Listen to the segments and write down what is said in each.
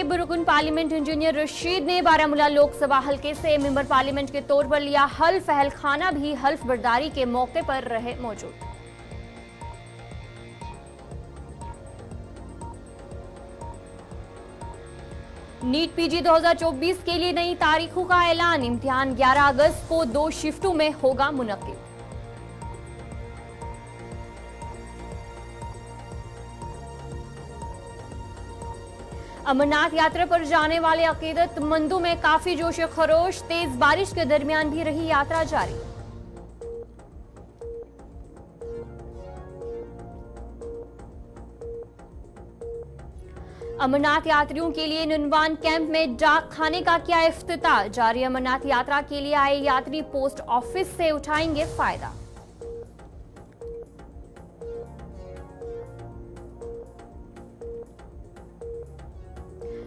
नायब रुकन parliament engineer Rashid ने बारामूला लोकसभा हलके से मेंबर पार्लियामेंट के तौर पर लिया हल्फ। अहल खाना भी हल्फ बर्दारी के मौके पर रहे मौजूद। नीट पीजी 2024 के लिए नई तारीखों का ऐलान। इम्तिहान 11 अगस्त को 2 शिफ्टों में होगा मुनक्किद। अमरनाथ यात्रा पर जाने वाले अकीदतमंदों में काफी जोश खरोश। तेज बारिश के दरमियान भी रही यात्रा जारी। अमरनाथ यात्रियों के लिए नुनवान कैंप में डाक खाने का किया इफ्तिताह। जारी अमरनाथ यात्रा के लिए आए यात्री पोस्ट ऑफिस से उठाएंगे फायदा।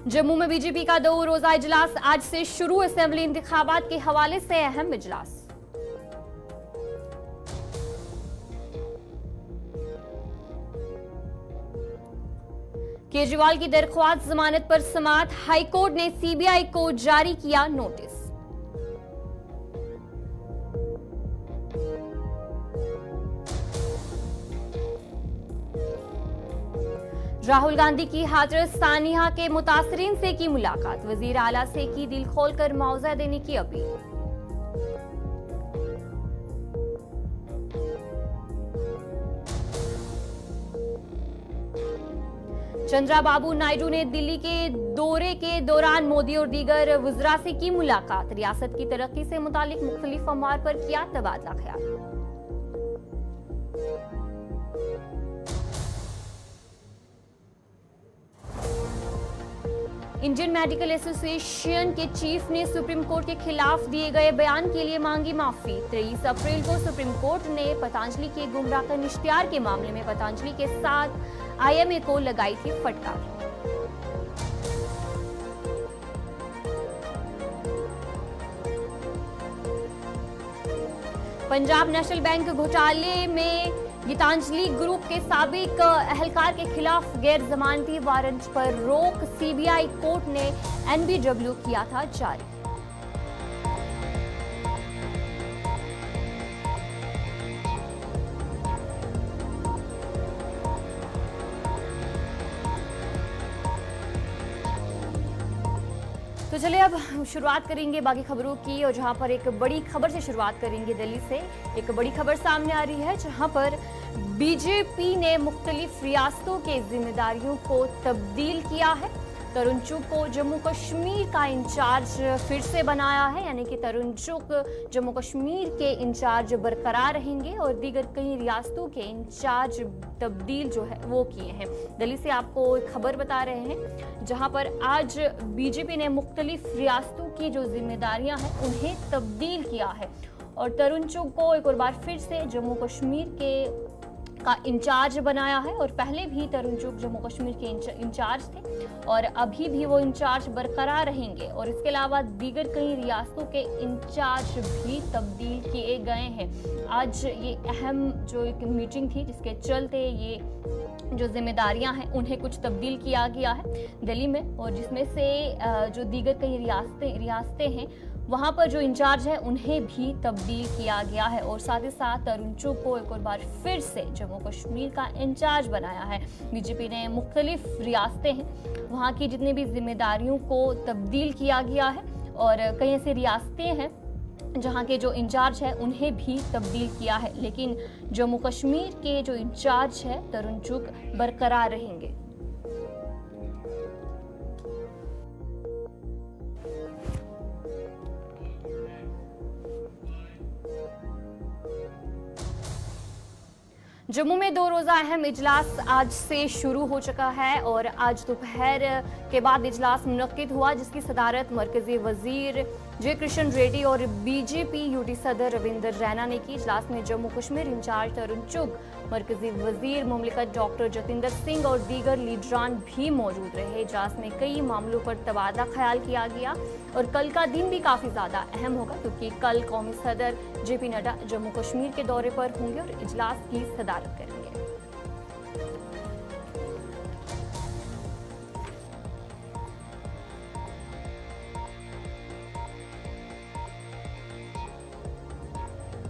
जम्मू में बीजेपी का 2 रोजा इजलास आज से शुरू। असेंबली इंतखाबात के हवाले से अहम इजलास। केजरीवाल की दरख्वास्त जमानत पर समाअत। हाईकोर्ट ने सीबीआई को जारी किया नोटिस। राहुल गांधी की हाजरत सानिया के मुतासरीन से की मुलाकात। वजीर आला से की दिल खोलकर मुआवजा देने की अपील। चंद्राबाबू नायडू ने दिल्ली के दौरे के दौरान मोदी और दीगर वज़रा से की मुलाकात। रियासत की तरक्की से मुतालिक मुख्तलिफ अमवार पर किया तबादला ख्याल। इंडियन मेडिकल एसोसिएशन के चीफ ने सुप्रीम कोर्ट के खिलाफ दिए गए बयान के लिए मांगी माफी। 23 अप्रैल को सुप्रीम कोर्ट ने पतंजलि के गुमराहकन इश्तिहार के मामले में पतंजलि के साथ आईएमए को लगाई थी फटकार। पंजाब नेशनल बैंक घोटाले में गीतांजलि ग्रुप के साबिक अहलकार के खिलाफ गैर जमानती वारंट पर रोक। सीबीआई कोर्ट ने एनबीडब्ल्यू किया था जारी। तो चलिए अब शुरुआत करेंगे बाकी खबरों की, और जहां पर एक बड़ी खबर से शुरुआत करेंगे। दिल्ली से एक बड़ी खबर सामने आ रही है, जहां पर बीजेपी ने मुख्तलिफ रियासतों के जिम्मेदारियों को तब्दील किया है। तरुण चुग को जम्मू कश्मीर का इंचार्ज फिर से बनाया है, यानी कि तरुण चुग जम्मू कश्मीर के इंचार्ज बरकरार रहेंगे और दीगर कई रियासतों के इंचार्ज तब्दील जो है वो किए हैं। दिल्ली से आपको एक खबर बता रहे हैं, जहां पर आज बीजेपी ने मुख्तलिफ रियासतों की जो जिम्मेदारियां हैं उन्हें तब्दील किया है और तरुण चुग को एक और बार फिर से जम्मू कश्मीर का इंचार्ज बनाया है। और पहले भी तरुण चुग जम्मू कश्मीर के इंचार्ज थे और अभी भी वो इंचार्ज बरकरार रहेंगे। और इसके अलावा दीगर कई रियासतों के इंचार्ज भी तब्दील किए गए हैं। आज ये अहम जो एक मीटिंग थी जिसके चलते ये जो जिम्मेदारियां हैं उन्हें कुछ तब्दील किया गया है दिल्ली में, और जिसमें से जो दीगर कई रियासतें हैं वहां पर जो इंचार्ज है उन्हें भी तब्दील किया गया है। और साथ ही साथ तरुण चुग को एक और बार फिर से जम्मू कश्मीर का इंचार्ज बनाया है। बीजेपी ने मुख्तलिफ रियासतें हैं वहां की जितनी भी जिम्मेदारियों को तब्दील किया गया है, और कई ऐसी रियासतें हैं जहां के जो इंचार्ज है उन्हें भी तब्दील किया है, लेकिन जम्मू कश्मीर के जो इंचार्ज है तरुण चुग बरकरार रहेंगे। जम्मू में 2 रोजा अहम इजलास आज से शुरू हो चुका है और आज दोपहर के बाद इजलास मुनक्किद हुआ, जिसकी सदारत मरकजी वजीर जे कृष्ण रेड्डी और बीजेपी यूटी सदर रविंदर रैना ने की। इजलास में जम्मू कश्मीर इंचार्ज तरुण चुग, मरकजी वजीर मुमलिकत डॉक्टर जतिंदर सिंह और दीगर लीडरान भी मौजूद रहे। इजलास में कई मामलों पर तबादला ख्याल किया गया और कल का दिन भी काफ़ी ज़्यादा अहम होगा, क्योंकि कल कौमी सदर जेपी नड्डा जम्मू कश्मीर के दौरे पर होंगे और इजलास की सदारत करेंगे।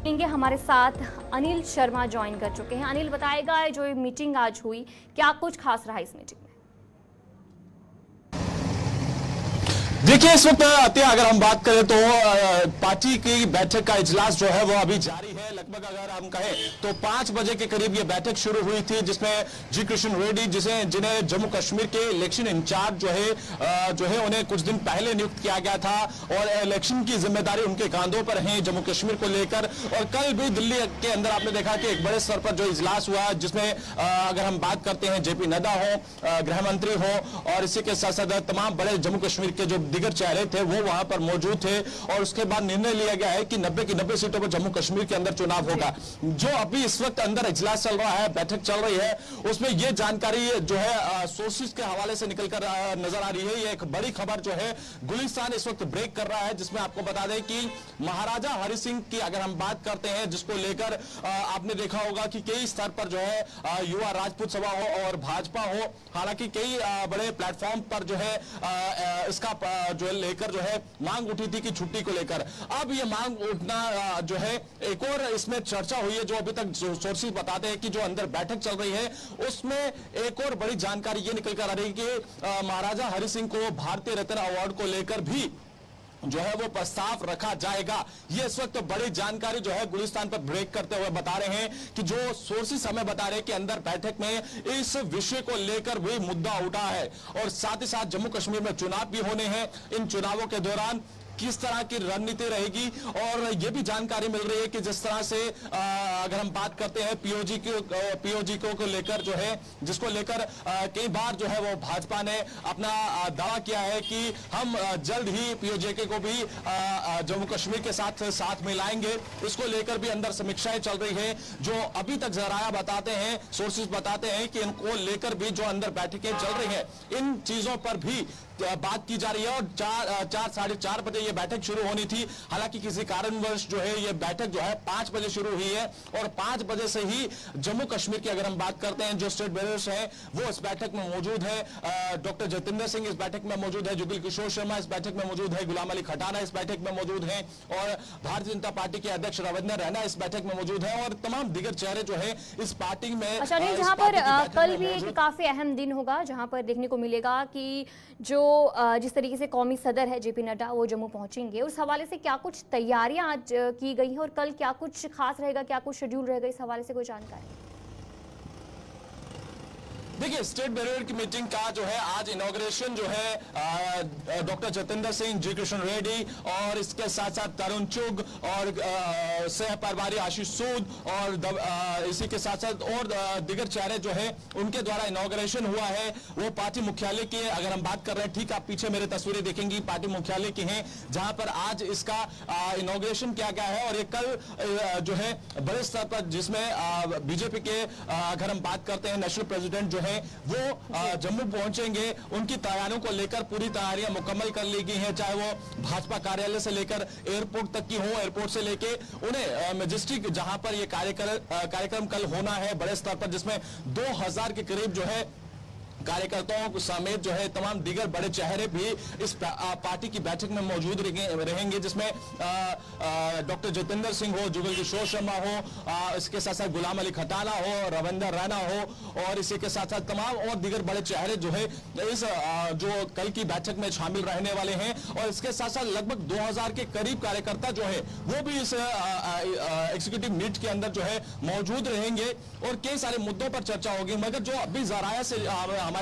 हमारे साथ अनिल शर्मा ज्वाइन कर चुके हैं। अनिल बताएगा जो ये मीटिंग आज हुई, क्या कुछ खास रहा इस मीटिंग में? देखिए, इस वक्त अगर हम बात करें तो पार्टी की बैठक का इजलास जो है वो अभी जारी है। लगभग अगर हम कहें तो 5 बजे के करीब ये बैठक शुरू हुई थी, जिसमें जी कृष्ण रेड्डी जिन्हें जम्मू कश्मीर के इलेक्शन इंचार्ज जो है उन्हें कुछ दिन पहले नियुक्त किया गया था और इलेक्शन की जिम्मेदारी उनके कांधों पर है जम्मू कश्मीर को लेकर। और कल भी दिल्ली के अंदर आपने देखा कि एक बड़े स्तर पर जो इजलास हुआ, जिसमें अगर हम बात करते हैं जेपी नड्डा हो, गृह मंत्री हो और इसी के साथ साथ तमाम बड़े जम्मू कश्मीर के जो दिगर चेहरे थे वो वहां पर मौजूद थे। और उसके बाद निर्णय लिया गया है कि 90 की 90 सीटों पर जम्मू कश्मीर के अंदर चुनाव होगा। जो अभी इस वक्त अंदर इजलास चल रहा है, बैठक चल रही है, उसमें यह जानकारी जो है सोर्सेज के हवाले से निकलकर नजर आ रही है। यह एक बड़ी खबर जो है गुलिस्तान इस वक्त ब्रेक कर रहा है, जिसमें आपको बता दें कि महाराजा हरि सिंह की अगर हम बात करते हैं, जिसको लेकर आपने देखा होगा कि कई स्तर पर जो है युवा राजपूत सभा हो और भाजपा हो, हालांकि कई बड़े प्लेटफॉर्म पर जो है इसका जो लेकर जो है मांग उठी थी कि छुट्टी को लेकर। अब ये मांग उठना जो है एक और इसमें चर्चा हुई है। जो अभी तक सोर्सेज बताते हैं कि जो अंदर बैठक चल रही है उसमें एक और बड़ी जानकारी ये निकल कर आ रही है कि महाराजा हरि सिंह को भारतीय रत्न अवार्ड को लेकर भी जो है वो प्रस्ताव रखा जाएगा। ये इस वक्त बड़ी जानकारी जो है गुलिस्तान पर ब्रेक करते हुए बता रहे हैं कि जो सोर्सेस हमें बता रहे हैं कि अंदर बैठक में इस विषय को लेकर भी मुद्दा उठा है और साथ ही साथ जम्मू कश्मीर में चुनाव भी होने हैं। इन चुनावों के दौरान किस तरह की रणनीति रहेगी और यह भी जानकारी मिल रही है कि जिस तरह से अगर हम बात करते हैं पीओजी को लेकर जो है, जिसको लेकर कई बार जो है वो भाजपा ने अपना दावा किया है कि हम जल्द ही पीओजे को भी जम्मू कश्मीर के साथ मिलाएंगे। इसको लेकर भी अंदर समीक्षाएं चल रही है। जो अभी तक जराया बताते हैं, सोर्सेज बताते हैं कि इनको लेकर भी जो अंदर बैठकें चल रही है, इन चीजों पर भी बात की जा रही है। और 4-4:30 बजे ये बैठक शुरू होनी थी, हालांकि किसी कारणवश जो है ये बैठक जो है 5 बजे शुरू हुई है और 5 बजे से ही जम्मू कश्मीर की अगर हम बात करते हैं जो स्टेट बेरर्स हैं वो इस बैठक में मौजूद है। डॉक्टर जतिंदर सिंह इस बैठक में मौजूद है, जुगल किशोर शर्मा इस बैठक में मौजूद है, गुलाम अली खटाना इस बैठक में मौजूद है और भारतीय जनता पार्टी के अध्यक्ष रविंदर रैना इस बैठक में मौजूद है और तमाम दिगर चेहरे जो है इस पार्टी में। अच्छा नहीं, जहां पर कल भी एक काफी अहम दिन होगा, जहां पर देखने को मिलेगा कि जो जिस तरीके से कौमी सदर है जेपी नड्डा वो जम्मू पहुंचेंगे, उस हवाले से क्या कुछ तैयारियां आज की गई हैं और कल क्या कुछ खास रहेगा, क्या कुछ शेड्यूल रहेगा, इस हवाले से कोई जानकारी? देखिए, स्टेट बैरियर की मीटिंग का जो है आज इनॉग्रेशन जो है डॉक्टर जतिंदर सिंह, जी कृष्ण रेड्डी और इसके साथ साथ तरुण चुग और सह प्रभारी आशीष सूद और इसी के साथ साथ और दिगर चेहरे जो है उनके द्वारा इनॉग्रेशन हुआ है। वो पार्टी मुख्यालय की अगर हम बात कर रहे हैं, ठीक आप पीछे मेरे तस्वीरें देखेंगी, पार्टी मुख्यालय की हैं जहां पर आज इसका इनॉग्रेशन किया गया है। और ये कल जो है बड़े स्तर पर जिसमें बीजेपी के अगर हम बात करते हैं नेशनल प्रेसिडेंट जो है वो जम्मू पहुंचेंगे। उनकी तैयारियों को लेकर पूरी तैयारियां मुकम्मल कर ली गई हैं, चाहे वो भाजपा कार्यालय से लेकर एयरपोर्ट तक की हो, एयरपोर्ट से लेके उन्हें मैजेस्टिक जहां पर ये कार्यक्रम कल होना है बड़े स्तर पर, जिसमें 2000 के करीब जो है कार्यकर्ताओं समेत जो है तमाम दीगर बड़े चेहरे भी इस पार्टी की बैठक में मौजूद रहेंगे, जिसमें डॉक्टर जतिंदर सिंह हो, जुगल किशोर शर्मा हो, इसके साथ साथ गुलाम अली खटाना हो, रविंदर रैना हो और इसी के साथ साथ तमाम और दीगर बड़े चेहरे जो है इस जो कल की बैठक में शामिल रहने वाले हैं। और इसके साथ साथ लगभग 2000 के करीब कार्यकर्ता जो है वो भी इस एग्जीक्यूटिव मीट के अंदर जो है मौजूद रहेंगे और कई सारे मुद्दों पर चर्चा होगी। मगर जो अभी जराया से हमारे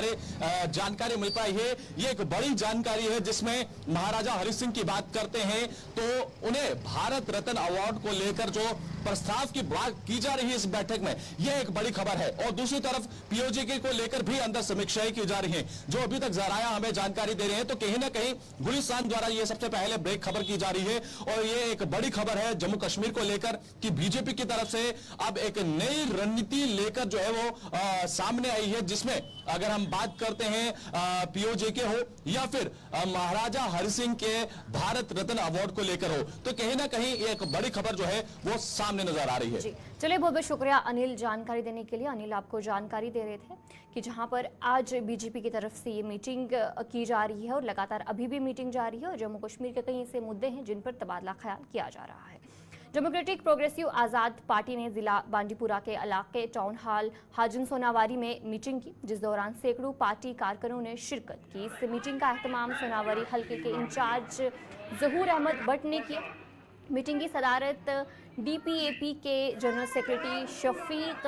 जानकारी मिल पाई है, ये एक बड़ी जानकारी है, जिसमें महाराजा हरि सिंह की बात करते हैं तो उन्हें भारत रत्न अवार्ड को लेकर जो प्रस्ताव की बात की जा रही है इस बैठक में, यह एक बड़ी खबर है। और दूसरी तरफ पीओजे को लेकर भी अंदर समीक्षाएं की जा रही हैं, जो अभी तक जराया हमें जानकारी दे रहे हैं। तो कहीं ना कहीं गुलिस्तान द्वारा यह सबसे पहले ब्रेक खबर की जा रही है और यह एक बड़ी खबर है जम्मू कश्मीर को लेकर कि बीजेपी की तरफ से अब एक नई रणनीति लेकर जो है वो सामने आई है, जिसमें अगर हम बात करते हैं पीओजे के हो या फिर महाराजा हरि सिंह के भारत रत्न अवार्ड को लेकर हो, तो कहीं ना कहीं एक बड़ी खबर जो है वो सामने नजर आ रही है। चलिए, बहुत बहुत शुक्रिया अनिल जानकारी देने के लिए। अनिल आपको जानकारी दे रहे थे कि जहां पर आज बीजेपी की तरफ से ये मीटिंग की जा रही है और लगातार अभी भी मीटिंग जारी है और जम्मू कश्मीर के कई ऐसे मुद्दे हैं जिन पर तबादला ख्याल किया जा रहा है। डेमोक्रेटिक प्रोग्रेसिव आज़ाद पार्टी ने जिला बांडीपुरा के इलाके टाउन हॉल हाजिन सोनावारी में मीटिंग की, जिस दौरान सैकड़ों पार्टी कारकुनों ने शिरकत की। इस मीटिंग का एहतमाम सोनावारी हल्के के इंचार्ज जहूर अहमद भट्ट ने किया। मीटिंग की सदारत DPAP के जनरल सेक्रेटरी शफीक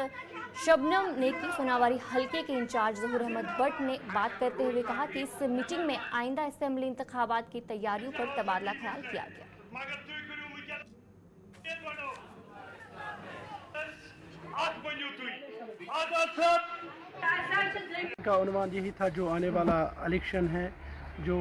शबनम ने की। सोनावारी हल्के के इंचार्ज जहूर अहमद भट्ट ने बात करते हुए कहा कि इस मीटिंग में आइंदा असेंबली इंतखाबात की तैयारियों पर तबादला ख्याल किया गया। का उन्वान यही था जो आने वाला इलेक्शन है, जो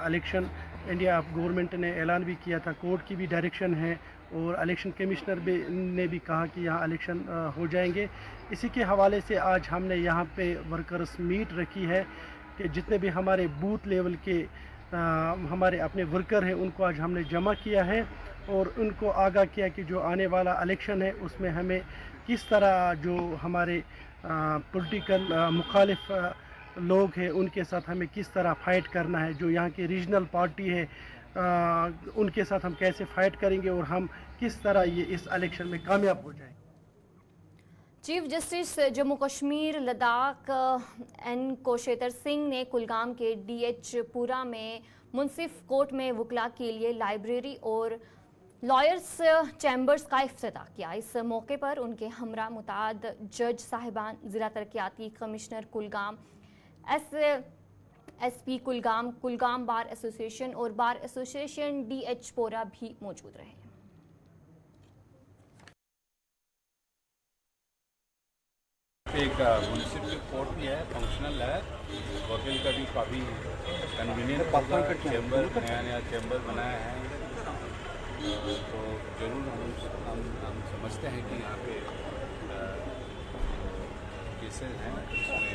इलेक्शन इंडिया गवर्नमेंट ने ऐलान भी किया था, कोर्ट की भी डायरेक्शन है और इलेक्शन कमिश्नर भी ने भी कहा कि यहाँ इलेक्शन हो जाएंगे। इसी के हवाले से आज हमने यहाँ पे वर्कर्स मीट रखी है कि जितने भी हमारे बूथ लेवल के हमारे अपने वर्कर हैं उनको आज हमने जमा किया है और उनको आगाह किया कि जो आने वाला इलेक्शन है उसमें हमें किस तरह जो हमारे पॉलिटिकल मुखालिफ लोग हैं उनके साथ हमें किस तरह फाइट करना है। जो यहाँ की रीजनल पार्टी है उनके साथ हम कैसे फाइट करेंगे और हम किस तरह ये इस इलेक्शन में कामयाब हो जाएंगे। Chief justice Jammu Kashmir Ladakh N Kotiswar Singh ने कुलगाम के DH पुरा में मुंसिफ कोर्ट में वकला के लिए लाइब्रेरी और लॉयर्स चैम्बर्स का इफ्तिताह किया। इस मौके पर उनके हमरा मुताद जज साहिबान, जिला तरक्याती commissioner Kulgam, SP Kulgam, Kulgam bar association और बार एसोसिएशन DH पोरा भी मौजूद रहे। एक म्यूनसिपल कोर्ट भी है, फंक्शनल है, वकील का भी काफ़ी कन्वीनियंट चैम्बर, नया चैम्बर बनाया है। तो जरूर हम समझते हैं कि यहाँ पे केसेस हैं उसमें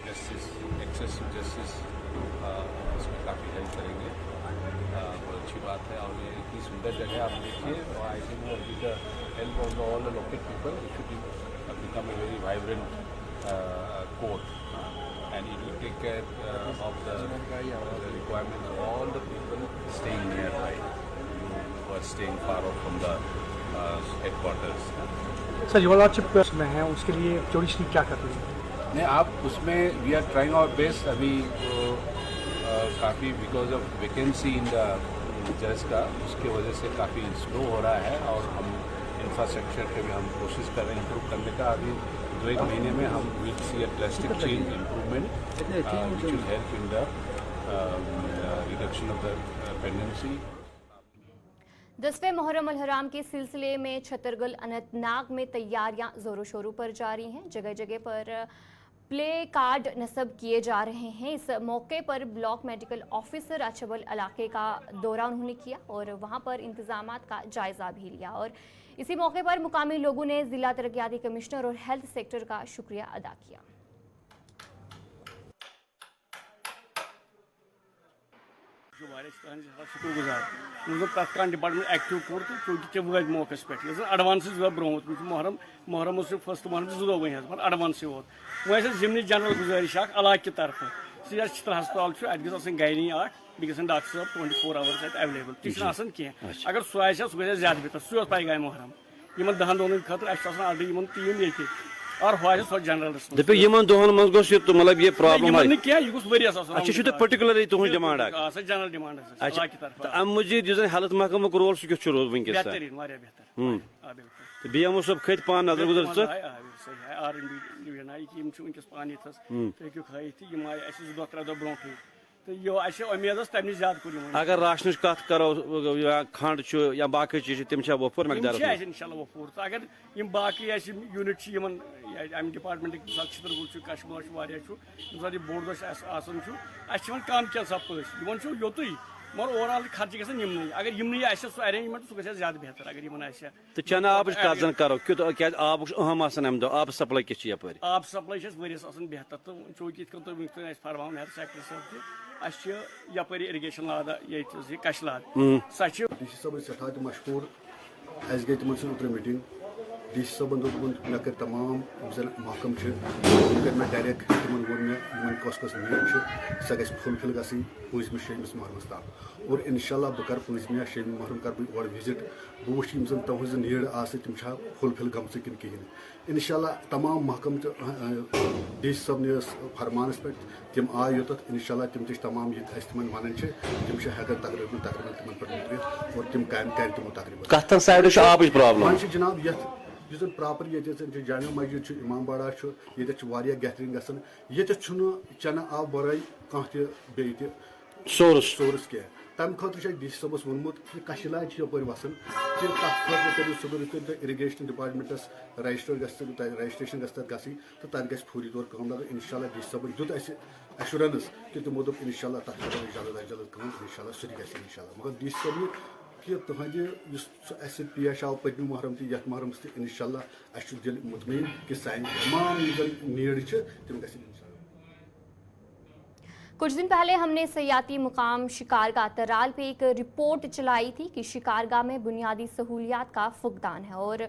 जस्टिस, एक्सेसिव जस्टिस उसमें काफ़ी हेल्प करेंगे। बहुत अच्छी बात है और ये इतनी सुंदर जगह आप देखिए। और I think with the help of all the local people it should become a very vibrant court and it will take care of the requirements of all the people staying nearby who are staying far off from the headquarters. Sir your lordship में है, उसके लिए judiciary क्या कर रही है? नहीं, आप उसमें we are trying our best. अभी काफ़ी because of vacancy in the जज का, उसके वजह से काफ़ी स्लो हो रहा है और हम इंफ्रास्ट्रक्चर के भी हम कोशिश कर रहे हैं इम्प्रूव करने का। अभी 2-1 महीने में हम will see a drastic change improvement which will help in the reduction of the pendency. 10वें मुहर्रम अल हराम के सिलसिले में छतरगल अनंतनाग में तैयारियां जोरों शोरों पर जारी हैं। जगह जगह पर प्ले कार्ड नस्ब किए जा रहे हैं। इस मौके पर ब्लॉक मेडिकल ऑफिसर अचबल इलाके का दौरा उन्होंने किया और वहां पर इंतजामात का जायजा भी लिया और इसी मौके पर मुकामी लोगों ने जिला तरक्याती कमिश्नर और हेल्थ सेक्टर का शुक्रिया अदा किया। शुक्रगुजार डिपार्टमेंट एक्टिव कोर तो चूंकि वो मौके पे एडवांस ब्रोत मुहर्रम फर्स्ट मुहर्रम 2 वह एडवांस वो जिमनी जनरल गुजारिश इलाक की तरफ सह चित्र हस्पताल अत गायनी बी डॉक्टर साहब 24 आवर्स अवेलेबल तह कह अगर सह सह ज्यादा बेहतर सह पैगाम मुहर्रम इन 10 दोन खतर ऑलरेडी टीम ये और जनरल मतलब ये प्रॉब्लम अच्छा पर्टिकुलरली तुहद डिमांड जनरल डिमांड अम मजीद हेल्थ महकम रोल सह रोज वनकस BMO सब खत पान नजर गुजर पान ब्रो तो यह उम्मीद तमें ज्यादा अगर राशन कत करो खंड या बाकी चीज तम वफूर मकदार इंशाल्लाह वफूर तो अगर बाकी यूनिट अम डिपार्टमेंट छतरगुल कश्मीर बोर्ड दह कम क्या पे योत मगर ओवरऑल खर्च गमन अगर यमन सह अरेंजमेंट सह ज्यादा बेहतर अगर तो चन आब करो क्या आब अहम आब सप्लाई क्या आब सप्लाई वरियस बेहतर तो चूंकि तुम फरमाम हेल्थ सेक्टर साहब यप इरीगेशन लादा ये कश लाद सह सब सठा मशहूर गई तम ओतर मीटिंग डी सी सबन दोन मे कर तमाम जन महकम कर मैं डायरेक्ट तिमन वो मे कस नीड सह गई फुलफिल गई 5 6 महरमस तक और इंशाल्लाह बह कर 5 6 महरम कर बह विजिट बह वो जन तुज नीड आम फुलफिल गम कि कहें इंशाल्लाह तमाम महकम डी सी सब फरमानस पे तम आए योत इंशाल्लाह तम तमाम ये तम वन तम हेकन तकरीबन तम पे उतरित और तम काम कर तमो तकरीबन जनाब ये प्रॉपर ये जामा मस्जिद इमाम बाड़ा ये गैदरिंग गए चना आब वर कह सोर्स कह तम खतर डी सी सबस वोनमुत कि कशिलाज यपर वसान कि तथ करो सुबह इरीगेशन डिपार्टमेंटस रजिस्ट्रेशन गई तो तक गई फूरी तौर कम लगे इंशाल्लाह डी सी सबन दुत एश्योरेंस कि तमो दोप इंशाल्लाह तथ करो जल्द अज जल्द कम इंशाल्लाह सह गई इंशाल्लाह मगर डी सी सब कि तुहद पेश आव पत्म महरम तथ महरमस इंशाल्लाह दिल मुतमईन कि सान तमाम नीड तम ग कुछ दिन पहले हमने सयाती मुकाम शिकारगाह तराल पे एक रिपोर्ट चलाई थी कि शिकारगाह में बुनियादी सहूलियात का फुकदान है और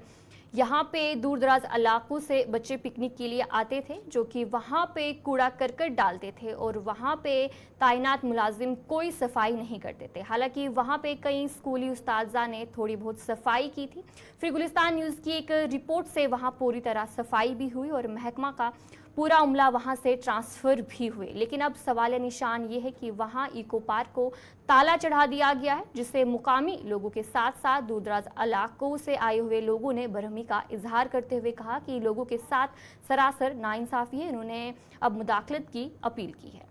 यहाँ पे दूर दराज इलाकों से बच्चे पिकनिक के लिए आते थे जो कि वहाँ पे कूड़ा करकट डालते थे और वहाँ पे तैनात मुलाजिम कोई सफाई नहीं करते थे। हालांकि वहाँ पे कई स्कूली उस्ताजा ने थोड़ी बहुत सफाई की थी। फिर गुलिस्तान न्यूज़ की एक रिपोर्ट से वहाँ पूरी तरह सफाई भी हुई और महकमा का पूरा अमला वहां से ट्रांसफ़र भी हुए। लेकिन अब सवाल निशान ये है कि वहां इको पार्क को ताला चढ़ा दिया गया है, जिससे मुकामी लोगों के साथ साथ दूरदराज इलाकों से आए हुए लोगों ने बरहमी का इजहार करते हुए कहा कि लोगों के साथ सरासर नाइंसाफ़ी है। उन्होंने अब मुदाखलत की अपील की है।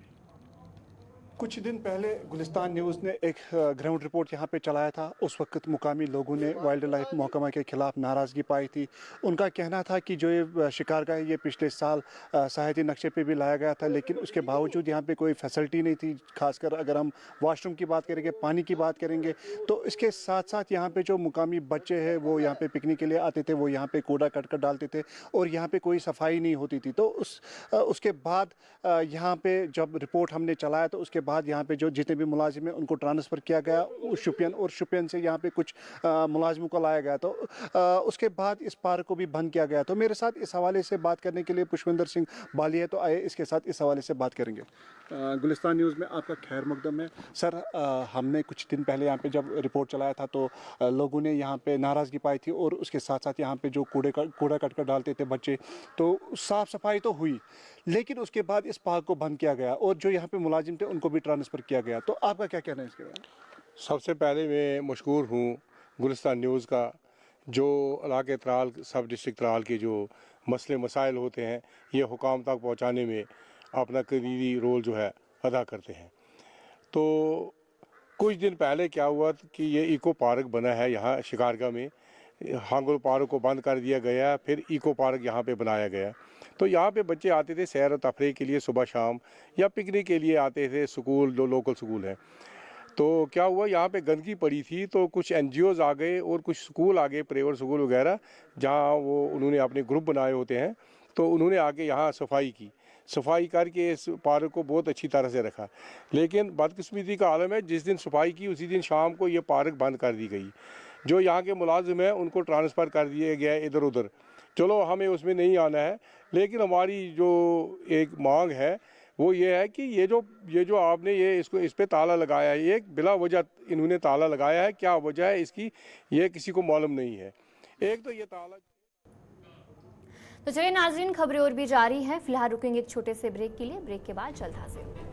कुछ दिन पहले गुलिस्तान न्यूज़ ने एक ग्राउंड रिपोर्ट यहाँ पे चलाया था। उस वक्त मुकामी लोगों ने वाइल्ड लाइफ महकमा के खिलाफ नाराज़गी पाई थी। उनका कहना था कि जो ये शिकारगाह है ये पिछले साल सहायती नक्शे पे भी लाया गया था, लेकिन उसके बावजूद यहाँ पे कोई फैसिलिटी नहीं थी। खासकर अगर हम वॉशरूम की बात करेंगे, पानी की बात करेंगे, तो इसके साथ साथ यहाँ पे जो मुकामी बच्चे हैं वो यहाँ पे पिकनिक के लिए आते थे, वो यहाँ पे कूड़ा कटकर डालते थे और यहाँ पे कोई सफाई नहीं होती थी। तो उसके बाद यहाँ पे जब रिपोर्ट हमने चलाया तो उसके बाद यहाँ पे जो जितने भी मुलाजिम हैं उनको ट्रांसफ़र किया गया शुपियन, और शुपियन से यहाँ पे कुछ मुलाजिमों को लाया गया। तो उसके बाद इस पार्क को भी बंद किया गया। तो मेरे साथ इस हवाले से बात करने के लिए पुष्पिंदर सिंह बाली है, तो आए इसके साथ इस हवाले से बात करेंगे। गुलिस्तान न्यूज़ में आपका खैर मकदम है। सर, हमने कुछ दिन पहले यहाँ पे जब रिपोर्ट चलाया था तो लोगों ने यहाँ पे नाराज़गी पाई थी और उसके साथ साथ यहाँ पे जो कूड़ा कटकर डालते थे बच्चे, तो साफ़ सफाई तो हुई, लेकिन उसके बाद इस पार्क को बंद किया गया और जो यहाँ पे मुलाजिम थे उनको भी ट्रांसफ़र किया गया। तो आपका क्या कहना है इसके बारे में? सबसे पहले मैं मशकूर हूँ गुलिस्तान न्यूज़ का, जो इलाके त्राल सब डिस्ट्रिक्ट त्राल के जो मसले मसाइल होते हैं ये हुकाम तक पहुँचाने में अपना कलीदी रोल जो है अदा करते हैं। तो कुछ दिन पहले क्या हुआ कि ये इको पार्क बना है यहाँ शिकारगाह में, हांगुल पार्क को बंद कर दिया गया, फिर इको पार्क यहाँ पे बनाया गया। तो यहाँ पे बच्चे आते थे सैर और तफरीह के लिए सुबह शाम, या पिकनिक के लिए आते थे, स्कूल जो लोकल स्कूल हैं। तो क्या हुआ, यहाँ पे गंदगी पड़ी थी तो कुछ NGOs आ गए और कुछ स्कूल आ गए, प्राइवेट स्कूल वगैरह, जहाँ वो उन्होंने अपने ग्रुप बनाए होते हैं। तो उन्होंने आके यहाँ सफाई की, सफाई करके इस पार्क को बहुत अच्छी तरह से रखा। लेकिन बदकिस्मती का आलम है, जिस दिन सफाई की उसी दिन शाम को ये पार्क बंद कर दी गई। जो यहाँ के मुलाजिम हैं उनको ट्रांसफ़र कर दिया गया इधर उधर। चलो हमें उसमें नहीं आना है, लेकिन हमारी जो एक मांग है वो ये है कि ये जो आपने इस पे ताला लगाया है, ये बिला वजह इन्होंने ताला लगाया है, क्या वजह है इसकी ये किसी को मालूम नहीं है। एक तो ये ताला। तो चलिए नाज़रीन, खबरें और भी जारी हैं। फिलहाल रुकेंगे एक छोटे से ब्रेक के लिए। ब्रेक के बाद जल्द हाजिर।